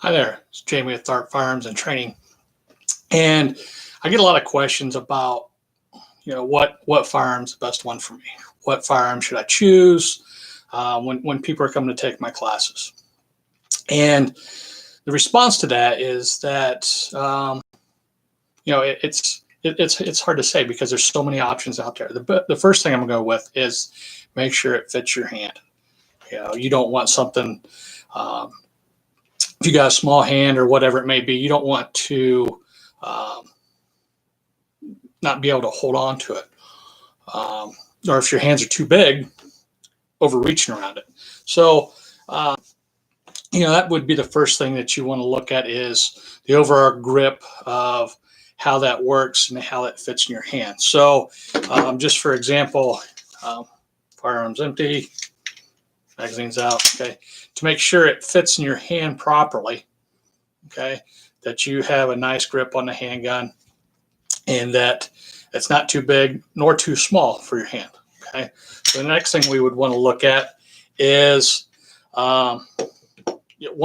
Hi there, it's Jamie with Tharp Firearms and Training, and I get a lot of questions about, what firearm's the best one for me. What firearm should I choose when people are coming to take my classes? And the response to that is that it's hard to say because there's so many options out there. The first thing I'm gonna go with is make sure it fits your hand. You don't want something. Um, if you got a small hand or whatever it may be, you don't want to um, not be able to hold on to it. Or if your hands are too big, overreaching around it. So, that would be the first thing that you want to look at is the overall grip of how that works and how it fits in your hand. So, just for example, um, firearms empty, magazine's out. Okay, to make sure it fits in your hand properly. Okay, that you have a nice grip on the handgun and that it's not too big nor too small for your hand. Okay, so the next thing we would want to look at is one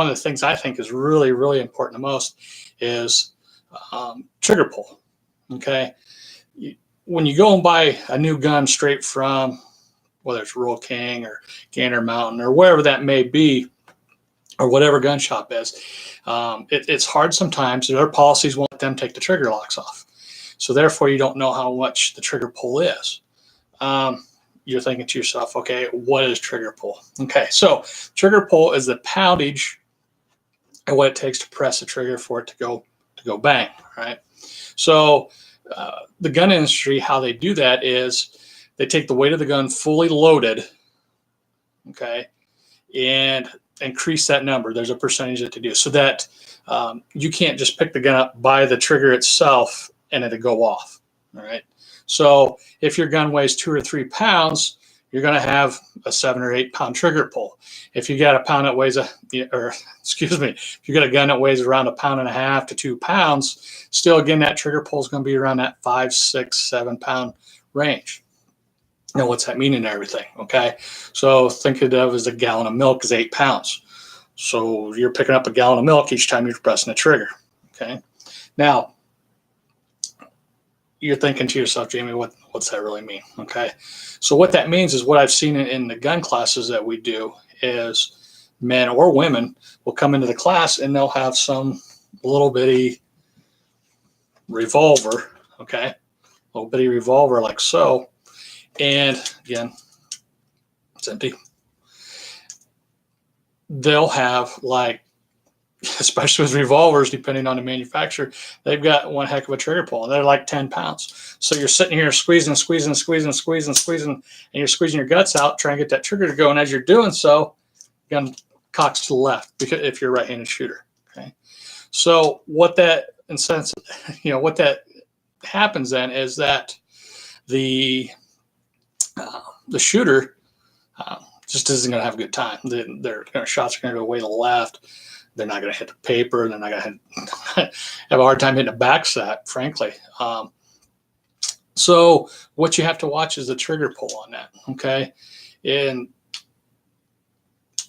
of the things I think is really, really important the most is trigger pull. Okay, when you go and buy a new gun straight from whether it's Rural King or Gander Mountain or wherever that may be, or whatever gun shop is, it's hard sometimes. Their policies won't let them take the trigger locks off. So therefore, you don't know how much the trigger pull is. You're thinking to yourself, okay, what is trigger pull? Okay, so trigger pull is the poundage and what it takes to press the trigger for it to go bang, right? So the gun industry, how they do that is they take the weight of the gun fully loaded, okay, and increase that number. There's a percentage that they do so that you can't just pick the gun up by the trigger itself and it'll go off. All right. So if your gun weighs 2 or 3 pounds, you're going to have a 7 or 8 pound trigger pull. If you got a pound that weighs if you got a gun that weighs around 1.5 pounds to 2 pounds, still again that trigger pull is going to be around that 5, 6, 7 pound range. Now, what's that mean and everything? Okay, so think of it as a gallon of milk is 8 pounds. So you're picking up a gallon of milk each time you're pressing the trigger. Okay, now you're thinking to yourself, Jamie, what's that really mean? Okay, so what that means is what I've seen in the gun classes that we do is men or women will come into the class and they'll have some little bitty revolver, okay, little bitty revolver like so. And again, it's empty. They'll have especially with revolvers, depending on the manufacturer, they've got one heck of a trigger pull. They're like 10 pounds. So you're sitting here squeezing, and you're squeezing your guts out, trying to get that trigger to go. And as you're doing so, gun cocks to the left because if you're a right-handed shooter. Okay. So what that what that happens then is that the shooter just isn't going to have a good time. Their shots are going to go way to the left. They're not going to hit the paper. They're not going to have a hard time hitting the backstop, frankly. So what you have to watch is the trigger pull on that. Okay, and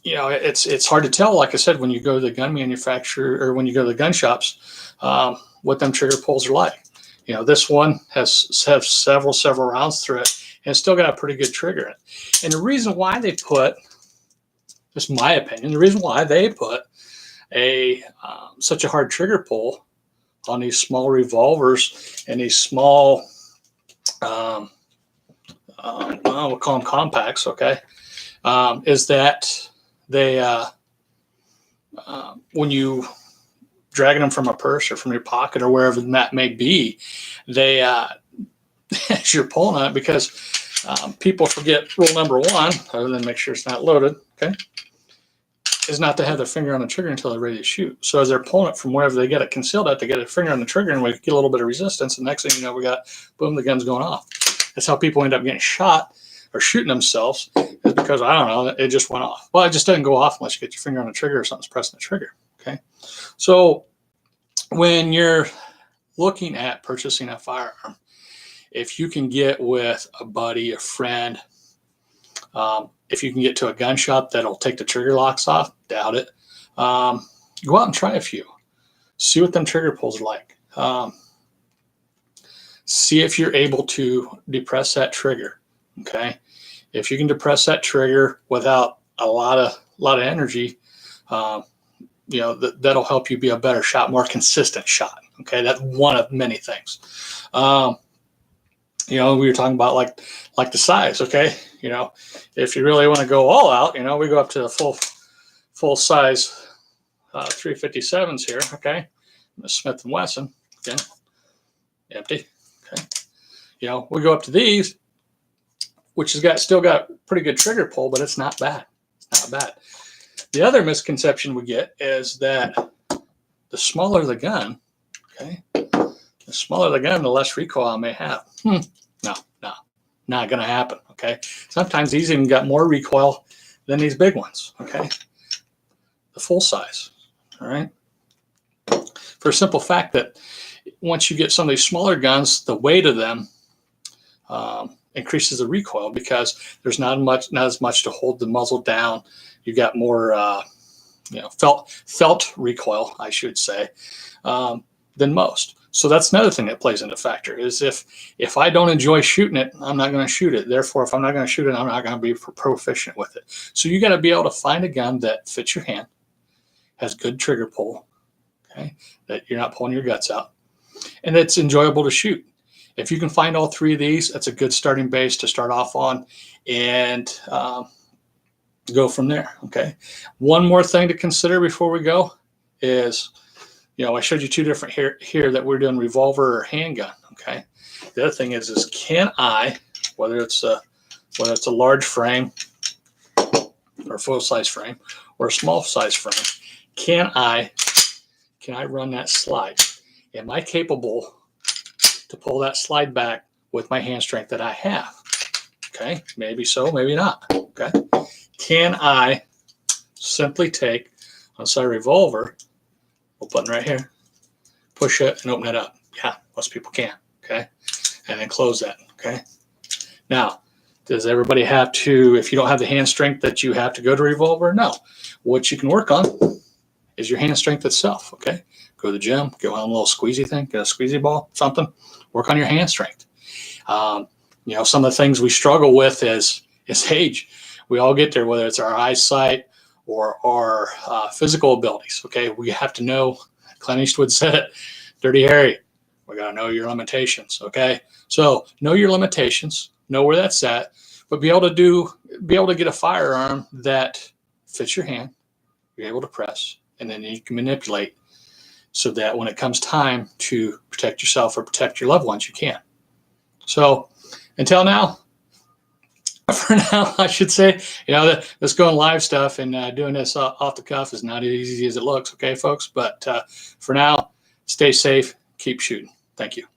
it's hard to tell. Like I said, when you go to the gun manufacturer or when you go to the gun shops, what them trigger pulls are like. This one has several rounds through it. And it's still got a pretty good trigger in it. And the reason why they put, just my opinion, the reason why they put such a hard trigger pull on these small revolvers and these small, we'll call them compacts, okay, is that they, when you dragging them from a purse or from your pocket or wherever that may be, they, as you're pulling on it, because people forget rule number one, other than make sure it's not loaded, okay, is not to have their finger on the trigger until they're ready to shoot. So as they're pulling it from wherever they get it concealed at, they get a finger on the trigger and we get a little bit of resistance. And next thing you know, we got, boom, the gun's going off. That's how people end up getting shot or shooting themselves, is because, I don't know, it just went off. Well, it just doesn't go off unless you get your finger on the trigger or something's pressing the trigger, okay? So when you're looking at purchasing a firearm, if you can get with a buddy, a friend, if you can get to a gun shop that'll take the trigger locks off, doubt it. go out and try a few. See what them trigger pulls are like. See if you're able to depress that trigger. Okay, if you can depress that trigger without a lot of energy, that'll help you be a better shot, more consistent shot. Okay, that's one of many things. We were talking about like the size. Okay, if you really want to go all out, we go up to the full size 357s here. Okay, Smith and Wesson. Okay, empty. Okay, we go up to these, which has still got pretty good trigger pull, but it's not bad. It's not bad. The other misconception we get is that the smaller the gun, okay, the smaller the gun, the less recoil I may have. No, not going to happen. Okay, sometimes these even got more recoil than these big ones. Okay, the full size. All right, for a simple fact that once you get some of these smaller guns, the weight of them increases the recoil because there's not as much to hold the muzzle down. You got more, felt recoil, I should say, than most. So that's another thing that plays into factor is if I don't enjoy shooting it, I'm not going to shoot it. Therefore, if I'm not going to shoot it, I'm not going to be proficient with it. So you got to be able to find a gun that fits your hand, has good trigger pull, okay, that you're not pulling your guts out, and it's enjoyable to shoot. If you can find all three of these, that's a good starting base to start off on, and go from there. Okay. One more thing to consider before we go is, I showed you two different here that we're doing revolver or handgun. Okay. The other thing is can I, whether it's a large frame or full size frame or a small size frame, can I run that slide? Am I capable to pull that slide back with my hand strength that I have? Okay. Maybe so, maybe not. Okay. Can I simply take on a revolver, little button right here, push it and open it up? Yeah, most people can. Okay, and then close that. Okay. Now, does everybody have to? If you don't have the hand strength, that you have to go to revolver? No. What you can work on is your hand strength itself. Okay. Go to the gym, go on a little squeezy thing, get a squeezy ball, something. Work on your hand strength. Some of the things we struggle with is age. We all get there, whether it's our eyesight or our physical abilities. Okay, we have to know. Clint Eastwood said it, Dirty Harry. We got to know your limitations. Okay, so know your limitations, know where that's at, but be able to get a firearm that fits your hand. You're able to press, and then you can manipulate so that when it comes time to protect yourself or protect your loved ones, you can. So until now. For now, I should say, this going live stuff and doing this off the cuff is not as easy as it looks. Okay, folks. But for now, stay safe, keep shooting. Thank you.